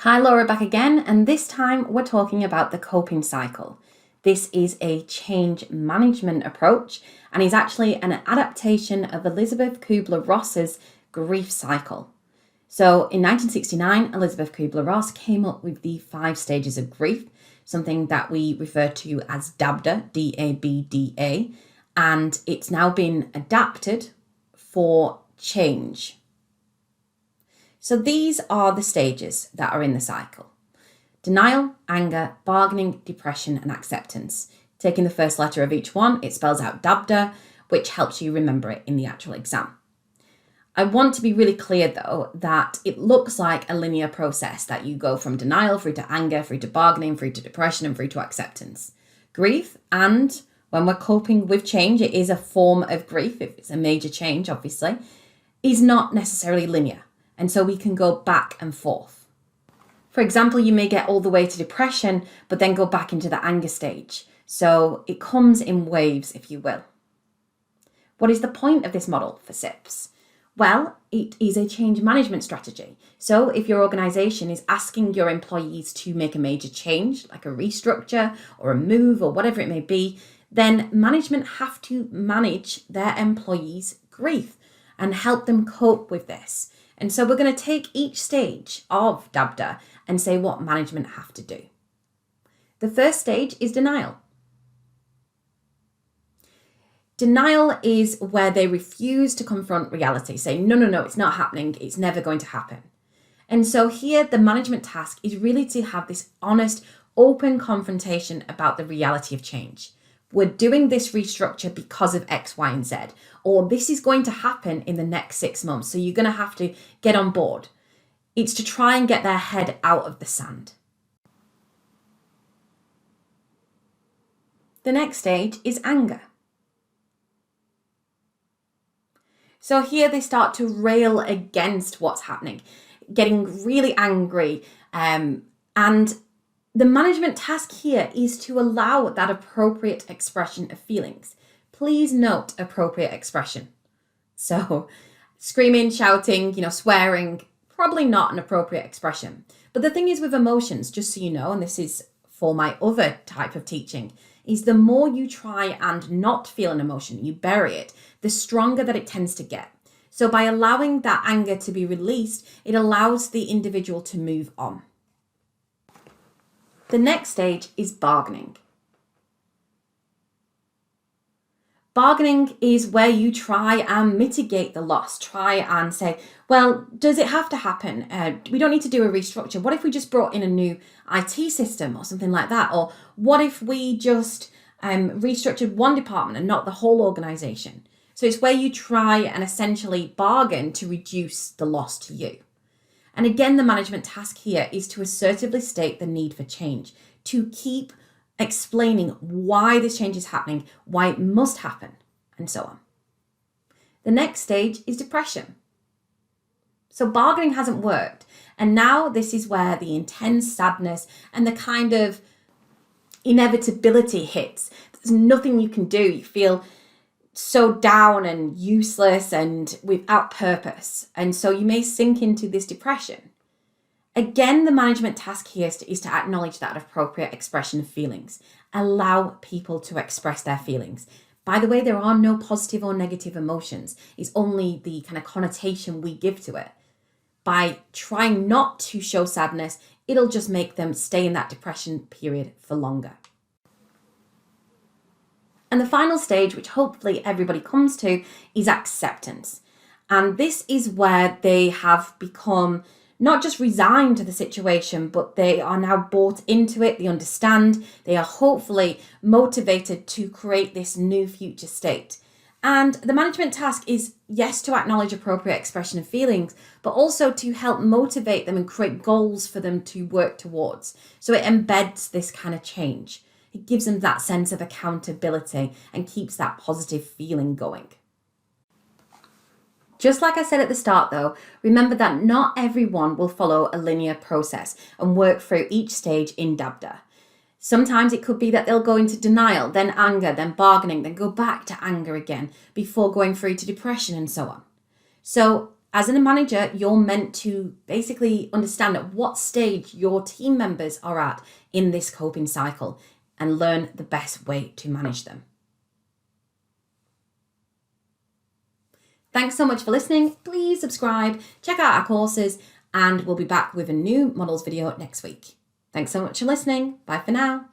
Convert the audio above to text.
Hi, Laura back again, and this time we're talking about the coping cycle. This is a change management approach and is actually an adaptation of Elizabeth Kubler Ross's grief cycle. So in 1969, Elizabeth Kubler Ross came up with the 5 stages of grief, something that we refer to as DABDA, D-A-B-D-A, and it's now been adapted for change. So these are the stages that are in the cycle: denial, anger, bargaining, depression, and acceptance. Taking the first letter of each one, it spells out DABDA, which helps you remember it in the actual exam. I want to be really clear though that it looks like a linear process, that you go from denial through to anger, through to bargaining, through to depression, and through to acceptance. Grief, and when we're coping with change, it is a form of grief, if it's a major change obviously, is not necessarily linear. And so we can go back and forth. For example, you may get all the way to depression, but then go back into the anger stage. So it comes in waves, if you will. What is the point of this model for SIPs? Well, it is a change management strategy. So if your organisation is asking your employees to make a major change, like a restructure or a move or whatever it may be, then management have to manage their employees' grief and help them cope with this. And so we're going to take each stage of DABDA and say what management have to do. The first stage is denial. Denial is where they refuse to confront reality, say, no, it's not happening, it's never going to happen. And so here the management task is really to have this honest, open confrontation about the reality of change. We're doing this restructure because of X, Y, and Z, or this is going to happen in the next 6 months, so you're going to have to get on board. It's to try and get their head out of the sand. The next stage is anger. So here they start to rail against what's happening, getting really angry, and the management task here is to allow that appropriate expression of feelings. Please note appropriate expression. So screaming, shouting, swearing, probably not an appropriate expression. But the thing is with emotions, just so you know, and this is for my other type of teaching, is the more you try and not feel an emotion, you bury it, the stronger that it tends to get. So by allowing that anger to be released, it allows the individual to move on. The next stage is bargaining. Bargaining is where you try and mitigate the loss, try and say, well, does it have to happen? We don't need to do a restructure. What if we just brought in a new IT system or something like that? Or what if we just restructured one department and not the whole organisation? So it's where you try and essentially bargain to reduce the loss to you. And again, the management task here is to assertively state the need for change, to keep explaining why this change is happening, why it must happen, and so on. The next stage is depression. So bargaining hasn't worked. And now this is where the intense sadness and the kind of inevitability hits. There's nothing you can do. You feel so down and useless and without purpose. And so you may sink into this depression. Again, the management task here is to acknowledge that appropriate expression of feelings. Allow people to express their feelings. By the way, there are no positive or negative emotions. It's only the kind of connotation we give to it. By trying not to show sadness, it'll just make them stay in that depression period for longer. And the final stage, which hopefully everybody comes to, is acceptance. And this is where they have become not just resigned to the situation, but they are now bought into it, they understand, they are hopefully motivated to create this new future state. And the management task is, yes, to acknowledge appropriate expression of feelings, but also to help motivate them and create goals for them to work towards. So it embeds this kind of change. It gives them that sense of accountability and keeps that positive feeling going. Just like I said at the start though, remember that not everyone will follow a linear process and work through each stage in DABDA. Sometimes it could be that they'll go into denial, then anger, then bargaining, then go back to anger again before going through to depression and so on. So As a manager, you're meant to basically understand at what stage your team members are at in this coping cycle and learn the best way to manage them. Thanks so much for listening. Please subscribe, check out our courses, and we'll be back with a new models video next week. Thanks so much for listening. Bye for now.